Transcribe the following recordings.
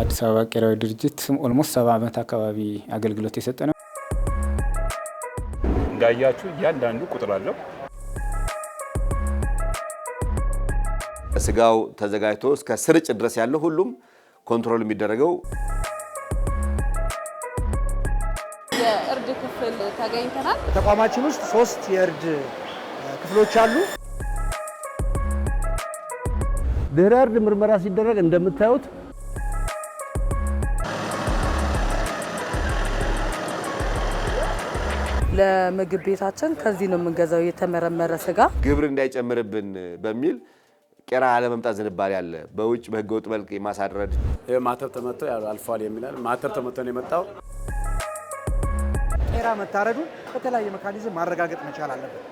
አዲስ አበባ ቄራዊ ድርጅት ኦልሞስት 70 ዓመት አካባቢ አገልግሎት የሰጠ ነው። እንዳያችሁ እያንዳንዱ ቁጥር አለው። ስጋው ተዘጋጅቶ እስከ ስርጭት ድረስ ያለው ሁሉም ኮንትሮል የሚደረገው የእርድ ክፍል ተገኝተናል። ተቋማችን ውስጥ 3 የእርድ ክፍሎች አሉ። ድህረ እርድ ምርመራ ሲደረግ እንደምታዩት ለምግብ ቤታችን ከዚህ ነው የምንገዛው የተመረመረ ስጋ። ግብር እንዳይጨምርብን በሚል ቄራ አለመምጣት ዝንባሌ አለ። በውጭ በህገወጥ መልክ የማሳደድ ማተብ ተመቶ አልፏል የሚላል ማተብ ተመቶ ነው የመጣው። ቄራ መታረዱን በተለያየ ሜካኒዝም ማረጋገጥ መቻል አለበት።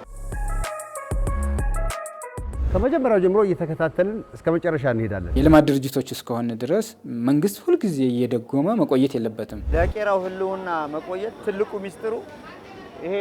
ከመጀመሪያው ጀምሮ እየተከታተልን እስከ መጨረሻ እንሄዳለን። የልማት ድርጅቶች እስከሆነ ድረስ መንግስት ሁልጊዜ እየደጎመ መቆየት የለበትም። ለቄራው ህልውና መቆየት ትልቁ ሚስጥሩ ይሄ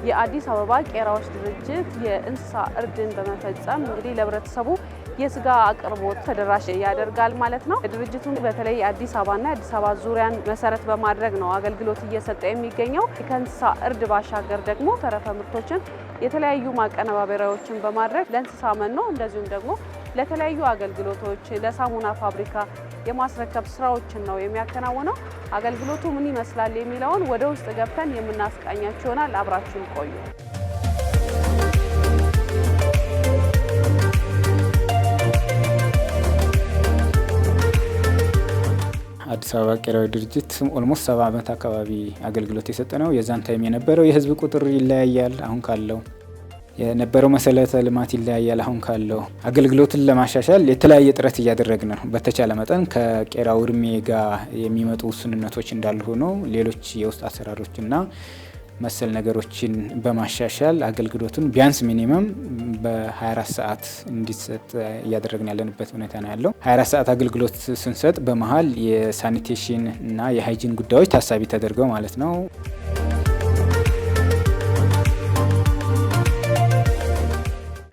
የአዲስ አበባ ቄራዎች ድርጅት የእንስሳ እርድን በመፈጸም እንግዲህ ለህብረተሰቡ የስጋ አቅርቦት ተደራሽ ያደርጋል ማለት ነው። ድርጅቱ በተለይ አዲስ አበባና የአዲስ አበባ ዙሪያን መሰረት በማድረግ ነው አገልግሎት እየሰጠ የሚገኘው። ከእንስሳ እርድ ባሻገር ደግሞ ተረፈ ምርቶችን የተለያዩ ማቀነባበሪያዎችን በማድረግ ለእንስሳ መኖ እንደዚሁም ደግሞ ለተለያዩ አገልግሎቶች ለሳሙና ፋብሪካ የማስረከብ ስራዎችን ነው የሚያከናውነው። አገልግሎቱ ምን ይመስላል የሚለውን ወደ ውስጥ ገብተን የምናስቃኛችሁ ይሆናል። አብራችሁን ቆዩ። አዲስ አበባ ቄራዊ ድርጅት ኦልሞስት 70 ዓመት አካባቢ አገልግሎት የሰጠ ነው። የዛን ታይም የነበረው የህዝብ ቁጥር ይለያያል። አሁን ካለው የነበረው መሰረተ ልማት ይለያያል። አሁን ካለው አገልግሎትን ለማሻሻል የተለያየ ጥረት እያደረግን ነው። በተቻለ መጠን ከቄራው እድሜ ጋር የሚመጡ ውስንነቶች እንዳሉ ሆነው ሌሎች የውስጥ አሰራሮችና መሰል ነገሮችን በማሻሻል አገልግሎቱን ቢያንስ ሚኒመም በ24 ሰዓት እንዲሰጥ እያደረግን ያለንበት ሁኔታ ነው ያለው። 24 ሰዓት አገልግሎት ስንሰጥ በመሀል የሳኒቴሽን እና የሃይጂን ጉዳዮች ታሳቢ ተደርገው ማለት ነው።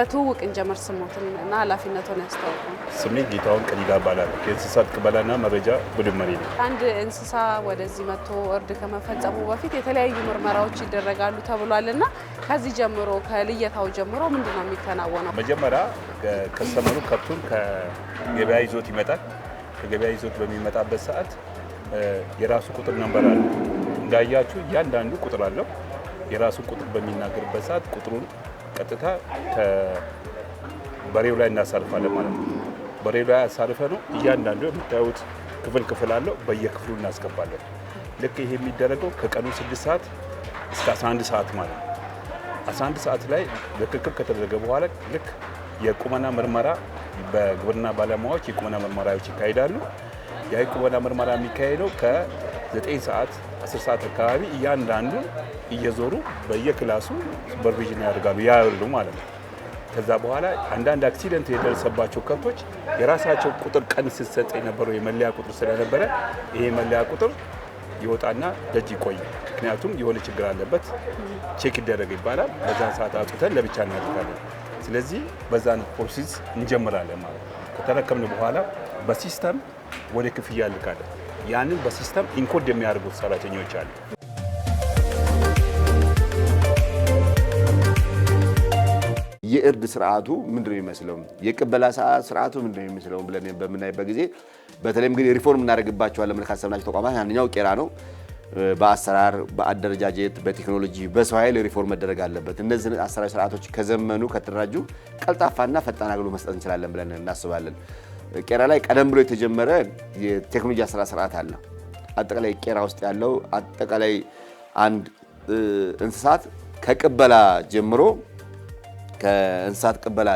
ትውውቅ እንጀምር። ስሞትን እና ኃላፊነቱን ያስታውቁ። ስሜ ጌታውን ቀዲጋ እባላለሁ። የእንስሳት ቅበላና መረጃ ቡድን መሪ ነኝ። አንድ እንስሳ ወደዚህ መጥቶ እርድ ከመፈጸሙ በፊት የተለያዩ ምርመራዎች ይደረጋሉ ተብሏል እና ከዚህ ጀምሮ ከልየታው ጀምሮ ምንድን ነው የሚከናወነው? መጀመሪያ ከሰመኑ ከብቱን ከገበያ ይዞት ይመጣል። ከገበያ ይዞት በሚመጣበት ሰዓት የራሱ ቁጥር ነምበር አለ። እንዳያችሁ እያንዳንዱ ቁጥር አለው። የራሱ ቁጥር በሚናገርበት ሰዓት ቁጥሩን ቀጥታ በሬው ላይ እናሳርፋለን ማለት ነው። በሬው ላይ አሳርፈ ነው እያንዳንዱ የምታዩት ክፍል አለው። በየክፍሉ እናስገባለን። ልክ ይሄ የሚደረገው ከቀኑ 6 ሰዓት እስከ 11 ሰዓት ማለት ነው። 11 ሰዓት ላይ ርክክብ ከተደረገ በኋላ ልክ የቁመና ምርመራ በግብርና ባለሙያዎች የቁመና ምርመራዎች ይካሄዳሉ። ያ የቁመና ምርመራ የሚካሄደው ከ9 ሰዓት 10 ሰዓት አካባቢ እያንዳንዱን እየዞሩ በየክላሱ ሱፐርቪዥን ያደርጋሉ ያሉ ማለት ነው። ከዛ በኋላ አንዳንድ አክሲደንት የደረሰባቸው ከብቶች የራሳቸው ቁጥር ቀን ሲሰጥ የነበረው የመለያ ቁጥር ስለነበረ ይሄ መለያ ቁጥር ይወጣና ደጅ ይቆይ። ምክንያቱም የሆነ ችግር አለበት ቼክ ይደረግ ይባላል። በዛን ሰዓት አውጥተን ለብቻ እናደርጋለን። ስለዚህ በዛን ፕሮሰስ እንጀምራለን ማለት ነው። ከተረከምን በኋላ በሲስተም ወደ ክፍያ ልካለን። ያንን በሲስተም ኢንኮድ የሚያደርጉት ሰራተኞች አሉ። የእርድ ስርዓቱ ምንድነው የሚመስለው፣ የቅበላ ስርዓቱ ምንድነው የሚመስለው ብለን በምናይበት ጊዜ በተለይም ግን ሪፎርም እናደርግባቸዋለን ብለን ካሰብናቸው ተቋማት አንደኛው ቄራ ነው። በአሰራር፣ በአደረጃጀት፣ በቴክኖሎጂ፣ በሰው ኃይል ሪፎርም መደረግ አለበት። እነዚህ አሰራር ስርዓቶች ከዘመኑ ከተደራጁ ቀልጣፋና ፈጣን አገልግሎት መስጠት እንችላለን ብለን እናስባለን። ቄራ ላይ ቀደም ብሎ የተጀመረ የቴክኖሎጂ አሰራር ስርዓት አለ። አጠቃላይ ቄራ ውስጥ ያለው አጠቃላይ አንድ እንስሳት ከቅበላ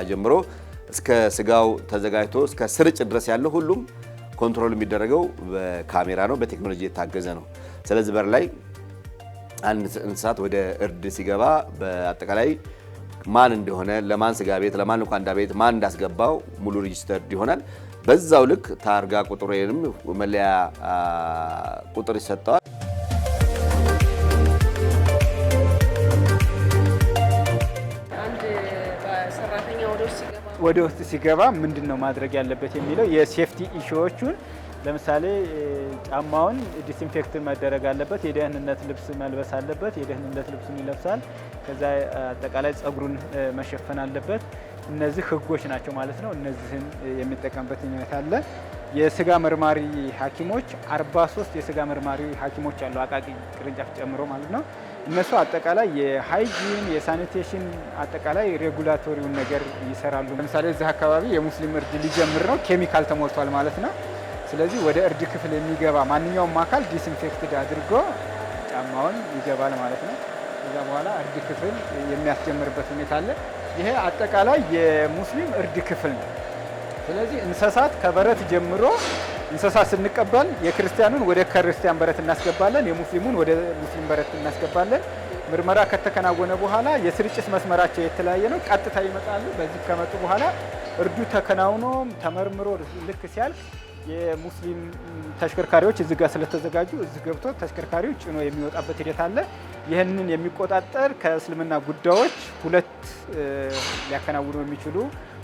ጀምሮ እስከ ስጋው ተዘጋጅቶ እስከ ስርጭት ድረስ ያለው ሁሉም ኮንትሮል የሚደረገው በካሜራ ነው፣ በቴክኖሎጂ የታገዘ ነው። ስለዚህ በር ላይ አንድ እንስሳት ወደ እርድ ሲገባ በአጠቃላይ ማን እንደሆነ፣ ለማን ስጋ ቤት፣ ለማን ልኳንዳ ቤት ማን እንዳስገባው ሙሉ ሬጂስተር ይሆናል። በዛው ልክ ታርጋ ቁጥር ወይንም መለያ ቁጥር ይሰጠዋል። ወደ ውስጥ ሲገባ ምንድነው ማድረግ ያለበት የሚለው የሴፍቲ ኢሹዎቹን ለምሳሌ ጫማውን ዲስኢንፌክት መደረግ አለበት፣ የደህንነት ልብስ መልበስ አለበት፣ የደህንነት ልብሱን ይለብሳል። ከዛ አጠቃላይ ጸጉሩን መሸፈን አለበት። እነዚህ ህጎች ናቸው ማለት ነው። እነዚህን የሚጠቀምበት ሁኔታ አለ። የስጋ መርማሪ ሐኪሞች 43 የስጋ መርማሪ ሐኪሞች አሉ፣ አቃቂ ቅርንጫፍ ጨምሮ ማለት ነው። እነሱ አጠቃላይ የሃይጂን የሳኒቴሽን አጠቃላይ ሬጉላቶሪውን ነገር ይሰራሉ። ለምሳሌ እዚህ አካባቢ የሙስሊም እርድ ሊጀምር ነው፣ ኬሚካል ተሞልቷል ማለት ነው። ስለዚህ ወደ እርድ ክፍል የሚገባ ማንኛውም አካል ዲስኢንፌክትድ አድርጎ ጫማውን ይገባል ማለት ነው። ከዛ በኋላ እርድ ክፍል የሚያስጀምርበት ሁኔታ አለ። ይሄ አጠቃላይ የሙስሊም እርድ ክፍል ነው። ስለዚህ እንስሳት ከበረት ጀምሮ እንስሳት ስንቀበል የክርስቲያኑን ወደ ክርስቲያን በረት እናስገባለን፣ የሙስሊሙን ወደ ሙስሊም በረት እናስገባለን። ምርመራ ከተከናወነ በኋላ የስርጭት መስመራቸው የተለያየ ነው። ቀጥታ ይመጣሉ። በዚህ ከመጡ በኋላ እርዱ ተከናውኖ ተመርምሮ ልክ ሲያልቅ የሙስሊም ተሽከርካሪዎች እዚህ ጋር ስለተዘጋጁ እዚህ ገብቶ ተሽከርካሪው ጭኖ የሚወጣበት ሂደት አለ። ይህንን የሚቆጣጠር ከእስልምና ጉዳዮች 2 ሊያከናውኑ የሚችሉ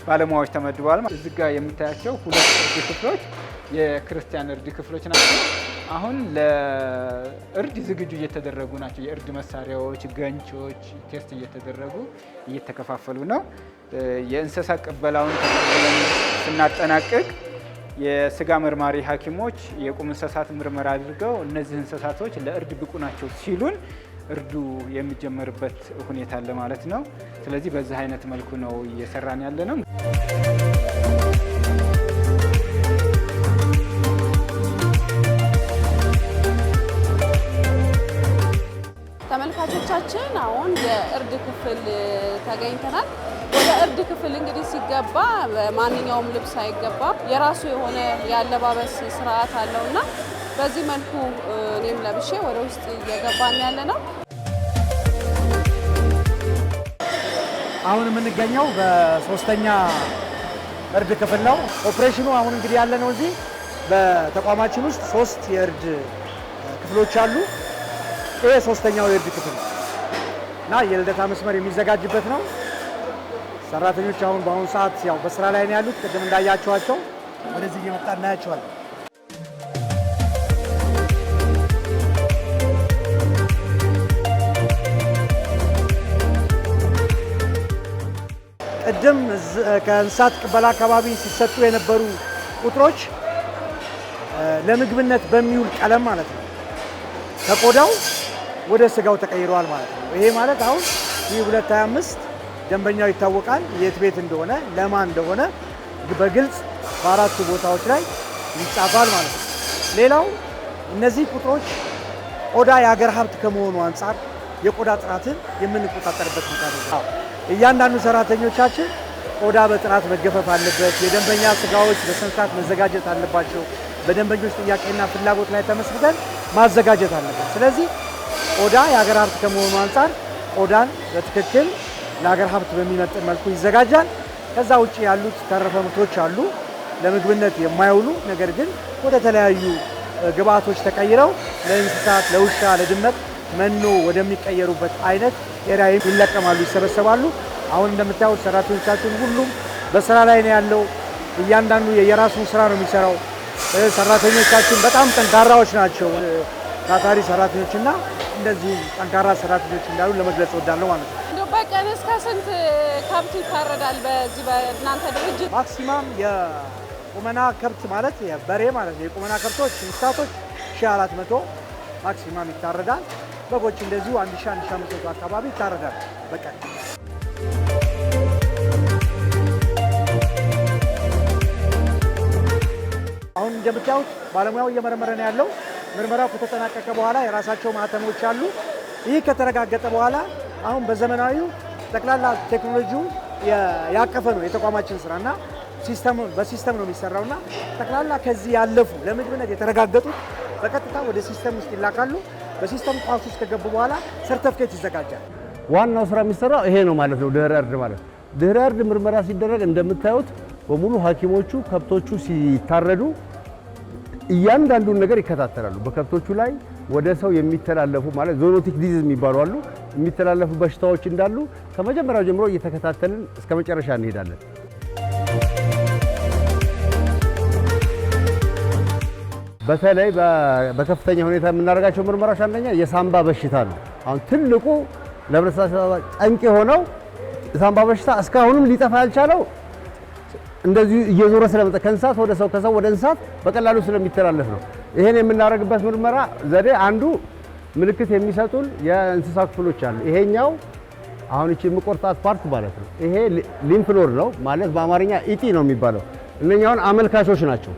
ባለሙያዎች ተመድበዋል። እዚህ ጋር የምታያቸው 2 እርድ ክፍሎች የክርስቲያን እርድ ክፍሎች ናቸው። አሁን ለእርድ ዝግጁ እየተደረጉ ናቸው። የእርድ መሳሪያዎች፣ ገንቾች ቴስት እየተደረጉ እየተከፋፈሉ ነው። የእንስሳ ቅበላውን ተቀብለን ስናጠናቅቅ የስጋ መርማሪ ሐኪሞች የቁም እንስሳት ምርመራ አድርገው እነዚህ እንስሳቶች ለእርድ ብቁ ናቸው ሲሉን እርዱ የሚጀመርበት ሁኔታ አለ ማለት ነው። ስለዚህ በዚህ አይነት መልኩ ነው እየሰራን ያለ ነው። ተመልካቾቻችን አሁን የእርድ ክፍል ተገኝተናል። ወደ እርድ ክፍል እንግዲህ ሲገባ በማንኛውም ልብስ አይገባም። የራሱ የሆነ የአለባበስ ስርዓት አለውና በዚህ መልኩ እኔም ለብሼ ወደ ውስጥ እየገባን ያለ ነው። አሁን የምንገኘው በ3ኛ እርድ ክፍል ነው። ኦፕሬሽኑ አሁን እንግዲህ ያለ ነው። እዚህ በተቋማችን ውስጥ 3 የእርድ ክፍሎች አሉ። ይሄ 3ኛው የእርድ ክፍል እና የልደታ መስመር የሚዘጋጅበት ነው። ሰራተኞች አሁን በአሁኑ ሰዓት ያው በስራ ላይ ነው ያሉት። ቅድም እንዳያቸዋቸው ወደዚህ እየመጣ እናያቸዋለን። ቅድም ከእንስሳት ቅበላ አካባቢ ሲሰጡ የነበሩ ቁጥሮች ለምግብነት በሚውል ቀለም ማለት ነው ከቆዳው ወደ ስጋው ተቀይረዋል ማለት ነው። ይሄ ማለት አሁን ይህ 225 ደንበኛው ይታወቃል፣ የት ቤት እንደሆነ ለማን እንደሆነ በግልጽ በ4 ቦታዎች ላይ ይጻፋል ማለት ነው። ሌላው እነዚህ ቁጥሮች ቆዳ የሀገር ሀብት ከመሆኑ አንጻር የቆዳ ጥራትን የምንቆጣጠርበት ሁኔታ ነው። እያንዳንዱ ሰራተኞቻችን ቆዳ በጥራት መገፈፍ አለበት። የደንበኛ ስጋዎች በስንት መዘጋጀት አለባቸው። በደንበኞች ጥያቄና ፍላጎት ላይ ተመስርተን ማዘጋጀት አለበት። ስለዚህ ቆዳ የሀገር ሀብት ከመሆኑ አንጻር ቆዳን በትክክል ለሀገር ሀብት በሚመጥን መልኩ ይዘጋጃል። ከዛ ውጭ ያሉት ተረፈ ምርቶች አሉ፣ ለምግብነት የማይውሉ ነገር ግን ወደ ተለያዩ ግብአቶች ተቀይረው ለእንስሳት፣ ለውሻ፣ ለድመት መኖ ወደሚቀየሩበት አይነት ኤሪያ ይለቀማሉ፣ ይሰበሰባሉ። አሁን እንደምታዩት ሰራተኞቻችን ሁሉም በስራ ላይ ነው ያለው። እያንዳንዱ የራሱን ስራ ነው የሚሰራው። ሰራተኞቻችን በጣም ጠንካራዎች ናቸው። ታታሪ ሰራተኞችና እንደዚህ ጠንካራ ሰራተኞች እንዳሉ ለመግለጽ እወዳለሁ ማለት ነው። በቀን እስከ ስንት ከብት ይታረዳል በዚህ በእናንተ ድርጅት? ማክሲማም የቁመና ከብት ማለት በሬ ማለት ነው። የቁመና ከብቶች እንስሳቶች 1400 ማክሲማም ይታረዳል። በጎች እንደዚሁ 1500 አካባቢ ይታረዳል በቀን። አሁን እንደምታዩት ባለሙያው እየመረመረ ነው ያለው። ምርመራው ከተጠናቀቀ በኋላ የራሳቸው ማህተሞች አሉ። ይህ ከተረጋገጠ በኋላ አሁን በዘመናዊው ጠቅላላ ቴክኖሎጂው ያቀፈ ነው የተቋማችን ስራና በሲስተም ነው የሚሰራውና ጠቅላላ ከዚህ ያለፉ ለምግብነት የተረጋገጡት በቀጥታ ወደ ሲስተም ውስጥ ይላካሉ። በሲስተም ቋት ውስጥ ከገቡ በኋላ ሰርተፍኬት ይዘጋጃል። ዋናው ስራ የሚሰራው ይሄ ነው ማለት ነው። ድህረ እርድ ማለት ድህረ እርድ ምርመራ ሲደረግ እንደምታዩት በሙሉ ሐኪሞቹ ከብቶቹ ሲታረዱ እያንዳንዱን ነገር ይከታተላሉ። በከብቶቹ ላይ ወደ ሰው የሚተላለፉ ማለት ዞኖቲክ ዲዚዝ የሚባሉ አሉ የሚተላለፉ በሽታዎች እንዳሉ ከመጀመሪያው ጀምሮ እየተከታተልን እስከ መጨረሻ እንሄዳለን። በተለይ በከፍተኛ ሁኔታ የምናደርጋቸው ምርመራዎች አንደኛ የሳምባ በሽታ ነው። አሁን ትልቁ ለህብረተሰቡ ጠንቅ የሆነው የሳምባ በሽታ እስካሁንም ሊጠፋ ያልቻለው እንደዚህ እየዞረ ስለመጣ ከእንስሳት ወደ ሰው ከሰው ወደ እንስሳት በቀላሉ ስለሚተላለፍ ነው። ይሄን የምናደርግበት ምርመራ ዘዴ አንዱ ምልክት የሚሰጡን የእንስሳ ክፍሎች አሉ። ይሄኛው አሁን እቺ የምቆርጣት ፓርት ማለት ነው። ይሄ ሊምፍ ኖድ ነው ማለት በአማርኛ ኢቲ ነው የሚባለው። እነኛውን አመልካቾች ናቸው።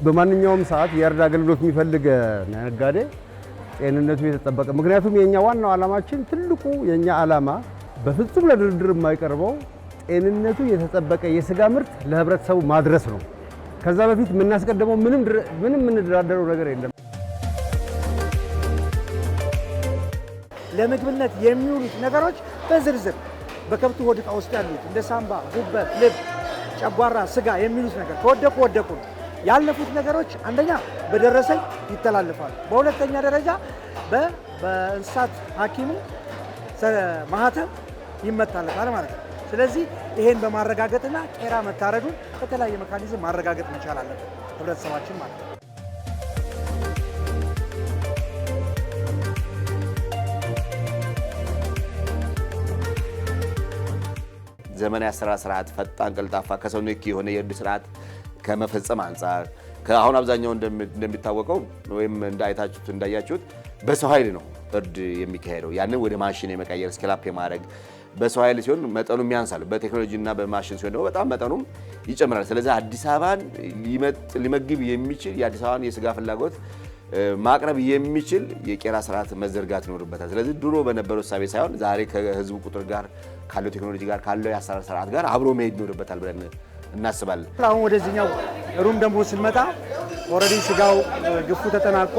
በማንኛውም ሰዓት የእርድ አገልግሎት የሚፈልግ ነጋዴ ጤንነቱ የተጠበቀ ምክንያቱም የኛ ዋናው ዓላማችን ትልቁ የኛ ዓላማ በፍጹም ለድርድር የማይቀርበው ጤንነቱ የተጠበቀ የስጋ ምርት ለህብረተሰቡ ማድረስ ነው። ከዛ በፊት የምናስቀድመው ምንም የምንደራደረው ነገር የለም። ለምግብነት የሚውሉት ነገሮች በዝርዝር በከብቱ ሆድ ዕቃ ውስጥ ያሉት እንደ ሳምባ፣ ጉበት፣ ልብ፣ ጨጓራ፣ ስጋ የሚሉት ነገር ከወደቁ ያለፉት ነገሮች አንደኛ በደረሰኝ ይተላለፋሉ። በሁለተኛ ደረጃ በእንስሳት ሐኪሙ ማህተም ይመታለታል ማለት ነው። ስለዚህ ይሄን በማረጋገጥና ቄራ መታረዱን በተለያየ ሜካኒዝም ማረጋገጥ መቻል አለበት ህብረተሰባችን ማለት ነው። ዘመናዊ አሰራር ስርዓት ፈጣን፣ ቀልጣፋ ከሰው ንክኪ የሆነ የእርድ ስርዓት ከመፈጸም አንጻር ከአሁን አብዛኛው እንደሚታወቀው ወይም እንዳያችሁት በሰው ኃይል ነው እርድ የሚካሄደው። ያንን ወደ ማሽን የመቀየር ስኬላፕ የማድረግ በሰው ኃይል ሲሆን መጠኑ ያንሳል። በቴክኖሎጂና በማሽን ሲሆን ደግሞ በጣም መጠኑም ይጨምራል። ስለዚህ አዲስ አበባን ሊመግብ የሚችል የአዲስ አበባን የስጋ ፍላጎት ማቅረብ የሚችል የቄራ ስርዓት መዘርጋት ይኖርበታል። ስለዚህ ድሮ በነበረው እሳቤ ሳይሆን ዛሬ ከህዝቡ ቁጥር ጋር ካለው ቴክኖሎጂ ጋር ካለው የአሰራር ስርዓት ጋር አብሮ መሄድ ይኖርበታል ብለን እናስባለን። አሁን ወደዚህኛው ሩም ደግሞ ስንመጣ ኦልሬዲ ስጋው ግፉ ተጠናቆ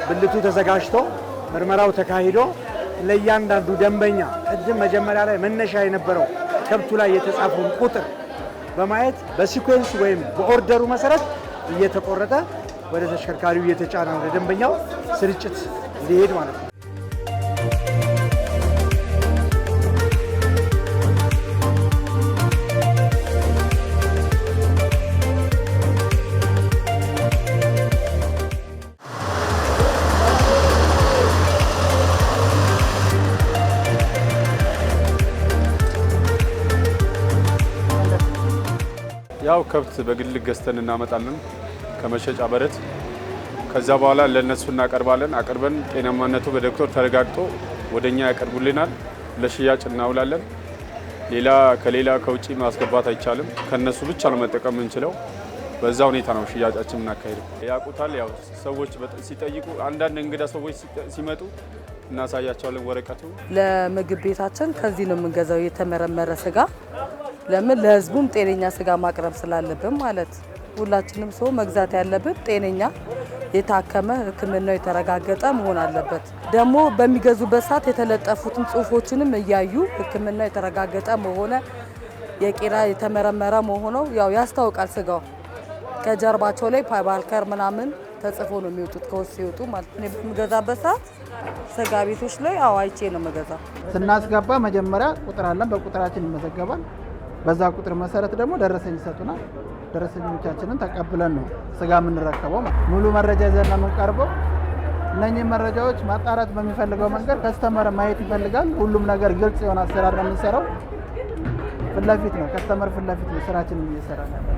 ብልቱ ተዘጋጅቶ ምርመራው ተካሂዶ ለእያንዳንዱ ደንበኛ ቅድም መጀመሪያ ላይ መነሻ የነበረው ከብቱ ላይ የተጻፈውን ቁጥር በማየት በሲኩዌንስ ወይም በኦርደሩ መሰረት እየተቆረጠ ወደ ተሽከርካሪው እየተጫነ ወደ ደንበኛው ስርጭት ሊሄድ ማለት ነው። ያው ከብት በግል ገዝተን እናመጣለን ከመሸጫ በረት። ከዛ በኋላ ለነሱ እናቀርባለን። አቅርበን ጤናማነቱ በዶክተር ተረጋግጦ ወደኛ ያቀርቡልናል። ለሽያጭ እናውላለን። ከሌላ ከውጪ ማስገባት አይቻልም። ከነሱ ብቻ ነው መጠቀም የምንችለው። በዛ ሁኔታ ነው ሽያጫችን የምናካሄደው። ያውቁታል። ያው ሰዎች ሲጠይቁ አንዳንድ እንግዳ ሰዎች ሲመጡ እናሳያቸዋለን ወረቀቱ። ለምግብ ቤታችን ከዚህ ነው የምንገዛው የተመረመረ ስጋ። ለምን ለህዝቡም ጤነኛ ስጋ ማቅረብ ስላለብን ማለት ሁላችንም ሰው መግዛት ያለብን ጤነኛ የታከመ ሕክምናው የተረጋገጠ መሆን አለበት። ደግሞ በሚገዙበት ሰዓት የተለጠፉትን ጽሁፎችንም እያዩ ሕክምናው የተረጋገጠ መሆነ የቄራ የተመረመረ መሆኑ ያው ያስታውቃል። ስጋው ከጀርባቸው ላይ ፓይባልከር ምናምን ተጽፎ ነው የሚወጡት ከውስጥ ሲወጡ ማለት ነው። በሚገዛበት ሰዓት ስጋ ቤቶች ላይ አይቼ ነው መገዛው። ስናስገባ መጀመሪያ ቁጥር አለን፣ በቁጥራችን ይመዘገባል። በዛ ቁጥር መሰረት ደግሞ ደረሰኝ ይሰጡናል። ደረሰኞቻችንን ተቀብለን ነው ስጋ የምንረከበው። ሙሉ መረጃ ይዘን ነው የምንቀርበው። እነኚህ መረጃዎች ማጣራት በሚፈልገው መንገድ ከስተመር ማየት ይፈልጋል። ሁሉም ነገር ግልጽ የሆነ አሰራር ነው የምንሰራው። ፊት ለፊት ነው ከስተመር ፊት ለፊት ነው ስራችንን እየሰራን ያለው።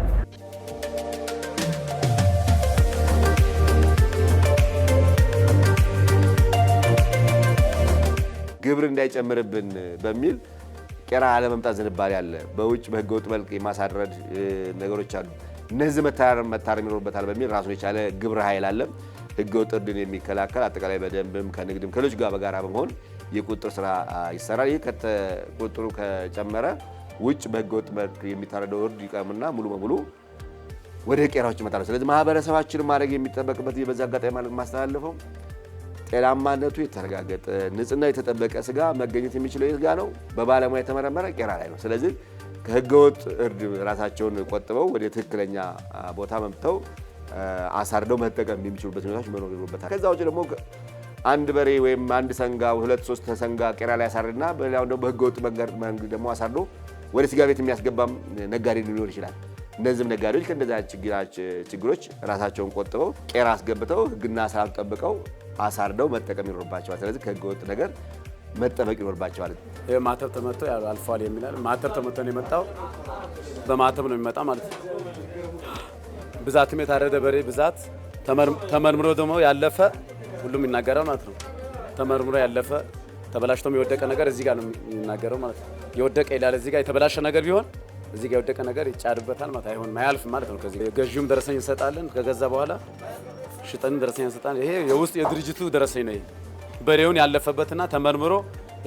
ግብር እንዳይጨምርብን በሚል ቄራ አለመምጣት ዝንባሌ አለ። በውጭ በህገወጥ መልክ የማሳረድ ነገሮች አሉ። እነዚህ መታረም ይኖርበታል በሚል ራሱን የቻለ ግብረ ኃይል አለ። ህገወጥ እርድን የሚከላከል አጠቃላይ በደንብም ከንግድም ከሌሎች ጋር በጋራ በመሆን የቁጥጥር ስራ ይሰራል። ይህ ቁጥሩ ከጨመረ ውጭ በህገወጥ መልክ የሚታረደው እርድ ይቀርምና ሙሉ በሙሉ ወደ ቄራዎች ይመጣል። ስለዚህ ማህበረሰባችን ማድረግ የሚጠበቅበት በዛ አጋጣሚ ማለት ማስተላለፈው ጤናማነቱ የተረጋገጠ ንጽህና የተጠበቀ ስጋ መገኘት የሚችለው የት ጋር ነው? በባለሙያ የተመረመረ ቄራ ላይ ነው። ስለዚህ ከህገወጥ እርድ ራሳቸውን ቆጥበው ወደ ትክክለኛ ቦታ መምተው አሳርደው መጠቀም የሚችሉበት ሁኔታዎች መኖር ይኖርበታል። ከዛ ውጭ ደግሞ አንድ በሬ ወይም አንድ ሰንጋ 2-3 ተሰንጋ ቄራ ላይ አሳርድና በሌላው ደግሞ በህገወጥ መንገድ ደግሞ አሳርዶ ወደ ስጋ ቤት የሚያስገባም ነጋዴ ሊኖር ይችላል። እነዚህም ነጋዴዎች ከእንደዛ ችግሮች ራሳቸውን ቆጥበው ቄራ አስገብተው ህግና ስርዓት ጠብቀው አሳርደው መጠቀም ይኖርባቸዋል። ስለዚህ ከህገወጥ ነገር መጠበቅ ይኖርባቸዋል። ይሄ ማተብ ተመቶ አልፏል የሚላል ማተብ ተመቶ ነው የመጣው በማተብ ነው የሚመጣ ማለት ነው። ብዛትም የታረደ በሬ ብዛት ተመርምሮ ደግሞ ያለፈ ሁሉም ይናገራል ማለት ነው። ተመርምሮ ያለፈ ተበላሽቶም የወደቀ ነገር እዚህ ጋር ነው የሚናገረው ማለት ነው። የወደቀ ይላል እዚህ ጋር የተበላሸ ነገር ቢሆን እዚህ ጋር የወደቀ ነገር ይጫድበታል ማለት አይሆን ማያልፍ ማለት ነው። ከዚህ ገዢውም ደረሰኝ እንሰጣለን። ከገዛ በኋላ ሽጠን ደረሰኝ እንሰጣለን። ይሄ የውስጥ የድርጅቱ ደረሰኝ ነው። ይሄ በሬውን ያለፈበትና ተመርምሮ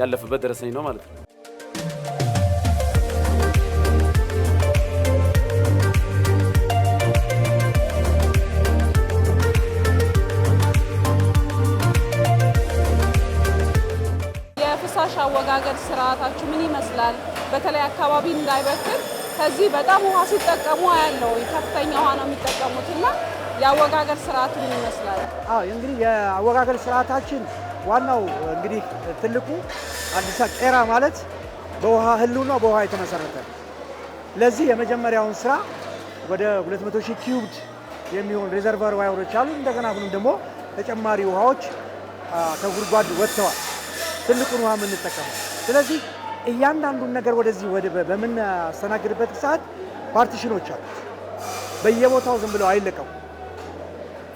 ያለፈበት ደረሰኝ ነው ማለት ነው። የፍሳሽ አወጋገድ ስርዓታችሁ ምን ይመስላል? በተለይ አካባቢ እንዳይበክል ከዚህ በጣም ውሃ ሲጠቀሙ ያለው ከፍተኛ ውሃ ነው የሚጠቀሙትና የአወጋገድ ስርዓቱ ምን ይመስላል? አዎ እንግዲህ የአወጋገድ ስርዓታችን ዋናው እንግዲህ ትልቁ አዲስ ቄራ ማለት በውሃ ህልውና በውሃ የተመሰረተ ነው። ለዚህ የመጀመሪያውን ስራ ወደ 200,000 ኪዩብድ የሚሆን ሪዘርቫር ዋይሮች አሉ። እንደገና አሁንም ደግሞ ተጨማሪ ውሃዎች ከጉድጓድ ወጥተዋል። ትልቁን ውሃ የምንጠቀመው ስለዚህ እያንዳንዱን ነገር ወደዚህ በምናስተናግድበት ሰዓት ፓርቲሽኖች አሉ። በየቦታው ዝም ብለው አይለቀሙ።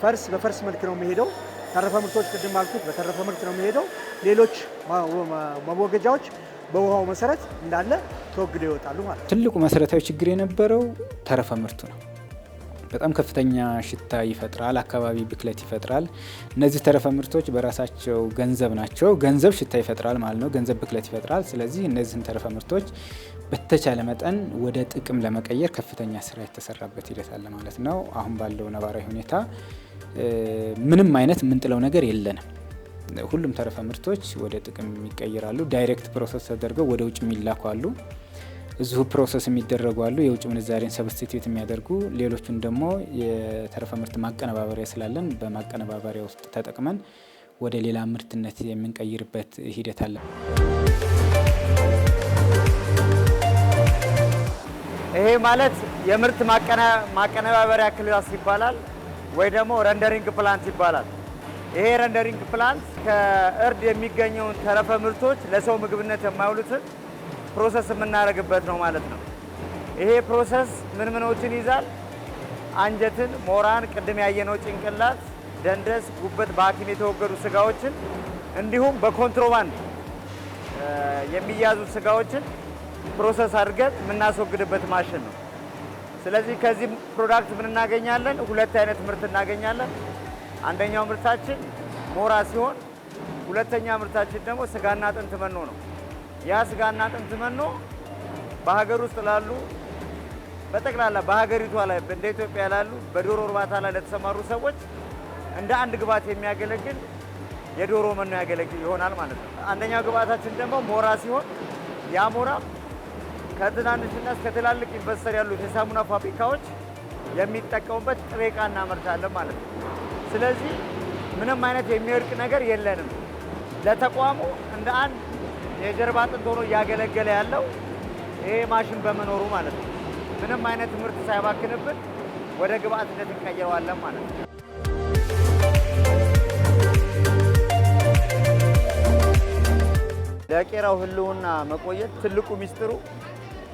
ፈርስ በፈርስ መልክ ነው የሚሄደው። ተረፈ ምርቶች ቅድም አልኩት በተረፈ ምርት ነው የሚሄደው። ሌሎች መወገጃዎች በውሃው መሰረት እንዳለ ተወግደው ይወጣሉ ማለት ነው። ትልቁ መሰረታዊ ችግር የነበረው ተረፈ ምርቱ ነው። በጣም ከፍተኛ ሽታ ይፈጥራል፣ አካባቢ ብክለት ይፈጥራል። እነዚህ ተረፈ ምርቶች በራሳቸው ገንዘብ ናቸው። ገንዘብ ሽታ ይፈጥራል ማለት ነው። ገንዘብ ብክለት ይፈጥራል። ስለዚህ እነዚህን ተረፈ ምርቶች በተቻለ መጠን ወደ ጥቅም ለመቀየር ከፍተኛ ስራ የተሰራበት ሂደት አለ ማለት ነው። አሁን ባለው ነባራዊ ሁኔታ ምንም አይነት የምንጥለው ነገር የለንም። ሁሉም ተረፈ ምርቶች ወደ ጥቅም ይቀየራሉ። ዳይሬክት ፕሮሰስ ተደርገው ወደ ውጭ የሚላኩ አሉ። እዚሁ ፕሮሰስ የሚደረጉ አሉ፣ የውጭ ምንዛሬን ሰብስቲትዩት የሚያደርጉ። ሌሎቹን ደግሞ የተረፈ ምርት ማቀነባበሪያ ስላለን በማቀነባበሪያ ውስጥ ተጠቅመን ወደ ሌላ ምርትነት የምንቀይርበት ሂደት አለ። ይሄ ማለት የምርት ማቀነባበሪያ ክላስ ይባላል ወይ ደግሞ ረንደሪንግ ፕላንት ይባላል። ይሄ ረንደሪንግ ፕላንት ከእርድ የሚገኘውን ተረፈ ምርቶች ለሰው ምግብነት የማይውሉትን ፕሮሰስ የምናደርግበት ነው ማለት ነው። ይሄ ፕሮሰስ ምን ምኖችን ይዛል? አንጀትን፣ ሞራን፣ ቅድም ያየነው ጭንቅላት፣ ደንደስ፣ ጉበት፣ በሐኪም የተወገዱ ስጋዎችን እንዲሁም በኮንትሮባንድ የሚያዙ ስጋዎችን ፕሮሰስ አድርገን የምናስወግድበት ማሽን ነው። ስለዚህ ከዚህ ፕሮዳክት ምን እናገኛለን? ሁለት አይነት ምርት እናገኛለን። አንደኛው ምርታችን ሞራ ሲሆን ሁለተኛ ምርታችን ደግሞ ስጋና አጥንት መኖ ነው። ያ ስጋና አጥንት መኖ በሀገር ውስጥ ላሉ በጠቅላላ በሀገሪቷ ላይ እንደ ኢትዮጵያ ላሉ በዶሮ እርባታ ላይ ለተሰማሩ ሰዎች እንደ አንድ ግብዓት የሚያገለግል የዶሮ መኖ ያገለግል ይሆናል ማለት ነው። አንደኛው ግብዓታችን ደግሞ ሞራ ሲሆን ያ ሞራ ከትናንሽና እስከ ትላልቅ ኢንቨስተር ያሉት የሳሙና ፋብሪካዎች የሚጠቀሙበት ጥሬ ዕቃ እናመርታለን ማለት ነው። ስለዚህ ምንም አይነት የሚወድቅ ነገር የለንም። ለተቋሙ እንደ አንድ የጀርባ አጥንት ሆኖ እያገለገለ ያለው ይሄ ማሽን በመኖሩ ማለት ነው። ምንም አይነት ምርት ሳይባክንብን ወደ ግብዓትነት እንቀይረዋለን ማለት ነው። ለቄራው ህልውና መቆየት ትልቁ ሚስጥሩ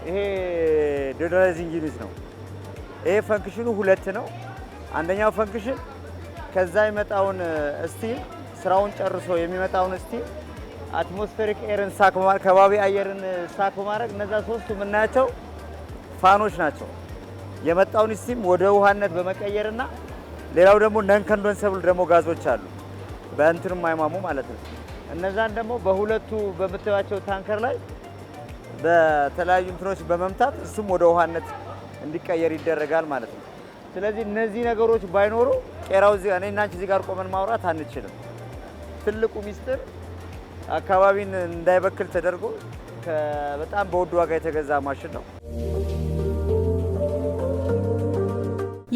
ይሄ ዲዮድራይዚንግ ዩኒት ነው። ይሄ ፈንክሽኑ ሁለት ነው። አንደኛው ፈንክሽን ከዛ የመጣውን ስቲም ስራውን ጨርሶ የሚመጣውን ስቲም አትሞስፌሪክ ኤርን ሳክ በማድረግ ከባቢ አየርን ሳክ በማድረግ እነዛ ሶስቱ የምናያቸው ፋኖች ናቸው። የመጣውን ስቲም ወደ ውሃነት በመቀየርና ሌላው ደግሞ ነን ኮንደንሰብል ደግሞ ጋዞች አሉ በእንትንም አይማሙ ማለት ነው። እነዛን ደግሞ በሁለቱ በምታዩቸው ታንከር ላይ በተለያዩ እንትኖች በመምታት እሱም ወደ ውሃነት እንዲቀየር ይደረጋል ማለት ነው። ስለዚህ እነዚህ ነገሮች ባይኖሩ ቄራው እዚህ እኔና አንቺ እዚህ ጋር ቆመን ማውራት አንችልም። ትልቁ ሚስጥር አካባቢን እንዳይበክል ተደርጎ በጣም በውድ ዋጋ የተገዛ ማሽን ነው።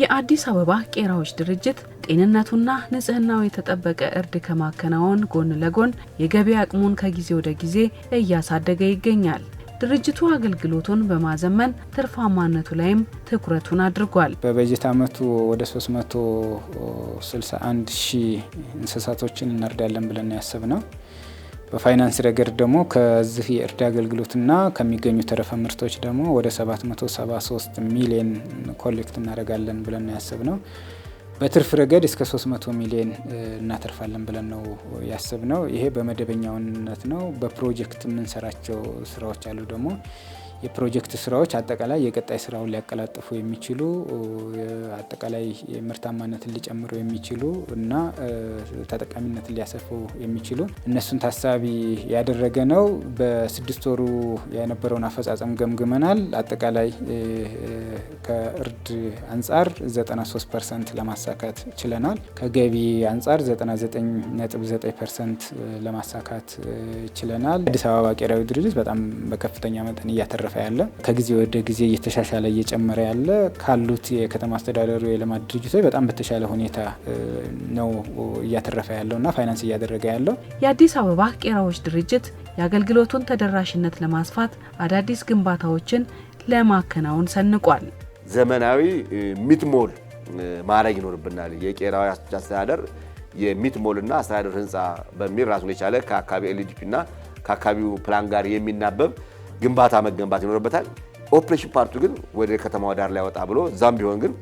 የአዲስ አበባ ቄራዎች ድርጅት ጤንነቱና ንጽህናው የተጠበቀ እርድ ከማከናወን ጎን ለጎን የገበያ አቅሙን ከጊዜ ወደ ጊዜ እያሳደገ ይገኛል። ድርጅቱ አገልግሎቱን በማዘመን ትርፋማነቱ ላይም ትኩረቱን አድርጓል። በበጀት ዓመቱ ወደ 361 ሺህ እንስሳቶችን እናርዳለን ብለን ያሰብነው። በፋይናንስ ረገድ ደግሞ ከዚህ የእርድ አገልግሎትና ከሚገኙ ተረፈ ምርቶች ደግሞ ወደ 773 ሚሊዮን ኮሌክት እናደርጋለን ብለን ያሰብነው። በትርፍ ረገድ እስከ 300 ሚሊዮን እናተርፋለን ብለን ነው ያሰብነው። ይሄ በመደበኛውነት ነው። በፕሮጀክት የምንሰራቸው ስራዎች አሉ። ደግሞ የፕሮጀክት ስራዎች አጠቃላይ የቀጣይ ስራውን ሊያቀላጥፉ የሚችሉ አጠቃላይ ምርታማነትን ሊጨምሩ የሚችሉ እና ተጠቃሚነትን ሊያሰፉ የሚችሉ እነሱን ታሳቢ ያደረገ ነው። በ6 ወሩ የነበረውን አፈጻጸም ገምግመናል። አጠቃላይ ከእርድ አንጻር 93% ለማሳካት ችለናል። ከገቢ አንጻር 99.9% ለማሳካት ችለናል። አዲስ አበባ ቄራዊ ድርጅት በጣም በከፍተኛ መጠን እያተረፈ ያለ ከጊዜ ወደ ጊዜ እየተሻሻለ እየጨመረ ያለ ካሉት የከተማ አስተዳደሩ የልማት ድርጅቶች በጣም በተሻለ ሁኔታ ነው እያተረፈ ያለውና ፋይናንስ እያደረገ ያለው። የአዲስ አበባ ቄራዎች ድርጅት የአገልግሎቱን ተደራሽነት ለማስፋት አዳዲስ ግንባታዎችን ለማከናወን ሰንቋል። ዘመናዊ ሚትሞል ማድረግ ይኖርብናል። የቄራዊ አስተዳደር የሚትሞልና አስተዳደር ህንፃ በሚል ራሱን የቻለ ከአካባቢ ኤልዲፒና ከአካባቢው ፕላን ጋር የሚናበብ ግንባታ መገንባት ይኖርበታል። ኦፕሬሽን ፓርቱ ግን ወደ ከተማው ዳር ላይ ወጣ ብሎ ዛም ቢሆን ግን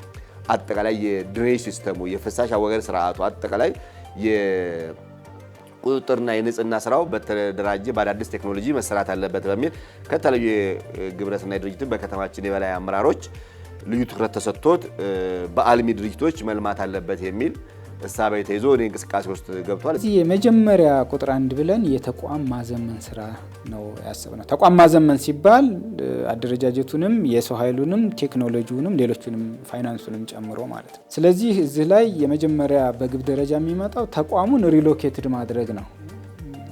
አጠቃላይ የድሬኔጅ ሲስተሙ የፍሳሽ አወጋገድ ስርዓቱ አጠቃላይ የቁጥጥርና የንጽህና ስራው በተደራጀ በአዳዲስ ቴክኖሎጂ መሰራት አለበት በሚል ከተለያዩ የግብረሰናይ ድርጅቶች በከተማችን የበላይ አመራሮች ልዩ ትኩረት ተሰጥቶት በአልሚ ድርጅቶች መልማት አለበት የሚል እሳቤ ተይዞ ወደ እንቅስቃሴ ውስጥ ገብቷል። እዚህ የመጀመሪያ ቁጥር 1 ብለን የተቋም ማዘመን ስራ ነው ያሰብነው። ተቋም ማዘመን ሲባል አደረጃጀቱንም የሰው ኃይሉንም ቴክኖሎጂውንም ሌሎችንም ፋይናንሱንም ጨምሮ ማለት ነው። ስለዚህ እዚህ ላይ የመጀመሪያ በግብ ደረጃ የሚመጣው ተቋሙን ሪሎኬትድ ማድረግ ነው።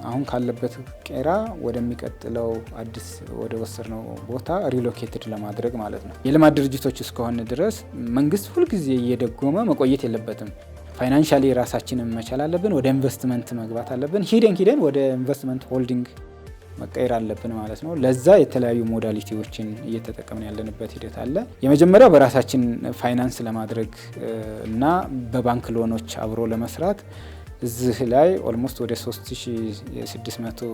አሁን ካለበት ቄራ ወደሚቀጥለው አዲስ ወደ ወሰድነው ቦታ ሪሎኬትድ ለማድረግ ማለት ነው። የልማት ድርጅቶች እስከሆነ ድረስ መንግስት ሁልጊዜ እየደጎመ መቆየት የለበትም። ፋይናንሻሊ ራሳችንን መቻል አለብን። ወደ ኢንቨስትመንት መግባት አለብን። ሂደን ወደ ኢንቨስትመንት ሆልዲንግ መቀየር አለብን ማለት ነው። ለዛ የተለያዩ ሞዳሊቲዎችን እየተጠቀምን ያለንበት ሂደት አለ። የመጀመሪያው በራሳችን ፋይናንስ ለማድረግ እና በባንክ ሎኖች አብሮ ለመስራት እዚህ ላይ ኦልሞስት ወደ 3600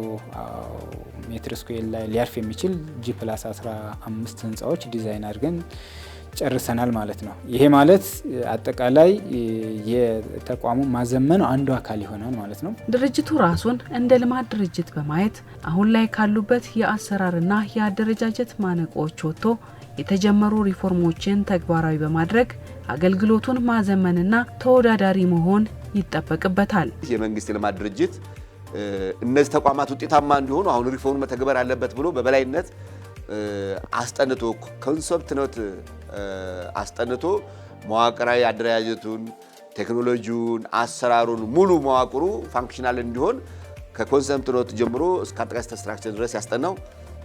ሜትር ስኩዌር ላይ ሊያርፍ የሚችል G+15 ህንፃዎች ዲዛይን አድርገን ጨርሰናል ማለት ነው። ይሄ ማለት አጠቃላይ የተቋሙ ማዘመን አንዱ አካል ይሆናል ማለት ነው። ድርጅቱ ራሱን እንደ ልማት ድርጅት በማየት አሁን ላይ ካሉበት የአሰራርና የአደረጃጀት ማነቆዎች ወጥቶ የተጀመሩ ሪፎርሞችን ተግባራዊ በማድረግ አገልግሎቱን ማዘመንና ተወዳዳሪ መሆን ይጠበቅበታል። የመንግስት ልማት ድርጅት እነዚህ ተቋማት ውጤታማ እንዲሆኑ አሁን ሪፎርም መተግበር አለበት ብሎ በበላይነት አስጠንቶ ኮንሰፕት ኖት አስጠንቶ መዋቅራዊ አደረጃጀቱን ቴክኖሎጂውን አሰራሩን ሙሉ መዋቅሩ ፋንክሽናል እንዲሆን ከኮንሰፕት ኖት ጀምሮ እስከ አጠቃላይ ስትራክቸር ድረስ ያስጠናው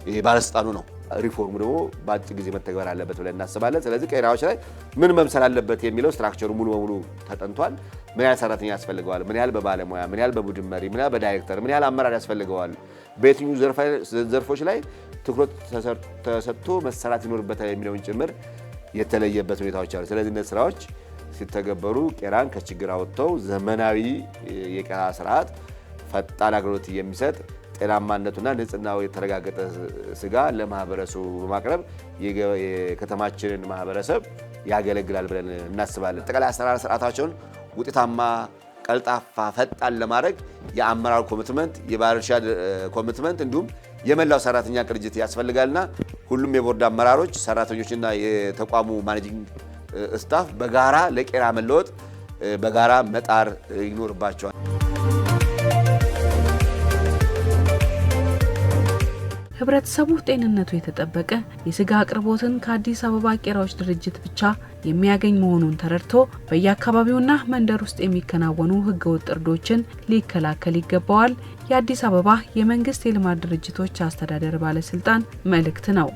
ይሄ ባለስልጣኑ ነው። ሪፎርሙ ደግሞ በአጭር ጊዜ መተግበር አለበት ብለን እናስባለን። ስለዚህ ቄራዎች ላይ ምን መምሰል አለበት የሚለው ስትራክቸሩ ሙሉ በሙሉ ተጠንቷል። ምን ያህል ሰራተኛ ያስፈልገዋል፣ ምን ያህል በባለሙያ፣ ምን ያህል በቡድን መሪ፣ ምን ያህል በዳይሬክተር፣ ምን ያህል አመራር ያስፈልገዋል፣ በየትኞቹ ዘርፎች ላይ ትኩረት ተሰጥቶ መሰራት ይኖርበታል የሚለውን ጭምር የተለየበት ሁኔታዎች አሉ። ስለዚህ እነዚህ ስራዎች ሲተገበሩ ቄራን ከችግር አወጥተው ዘመናዊ የቄራ ስርዓት ፈጣን አገልግሎት የሚሰጥ ጤናማነቱና ንጽህናው የተረጋገጠ ስጋ ለማህበረሰቡ በማቅረብ የከተማችንን ማህበረሰብ ያገለግላል ብለን እናስባለን። አጠቃላይ አሰራር ስርዓታቸውን ውጤታማ፣ ቀልጣፋ፣ ፈጣን ለማድረግ የአመራር ኮሚትመንት፣ የባለድርሻ ኮሚትመንት እንዲሁም የመላው ሰራተኛ ቅንጅት ያስፈልጋልና ሁሉም የቦርድ አመራሮች፣ ሰራተኞችና የተቋሙ ማኔጂንግ ስታፍ በጋራ ለቄራ መለወጥ በጋራ መጣር ይኖርባቸዋል። ህብረተሰቡ ጤንነቱ የተጠበቀ የስጋ አቅርቦትን ከአዲስ አበባ ቄራዎች ድርጅት ብቻ የሚያገኝ መሆኑን ተረድቶ በየአካባቢውና መንደር ውስጥ የሚከናወኑ ህገወጥ እርዶችን ሊከላከል ይገባዋል የአዲስ አበባ የመንግስት የልማት ድርጅቶች አስተዳደር ባለስልጣን መልእክት ነው።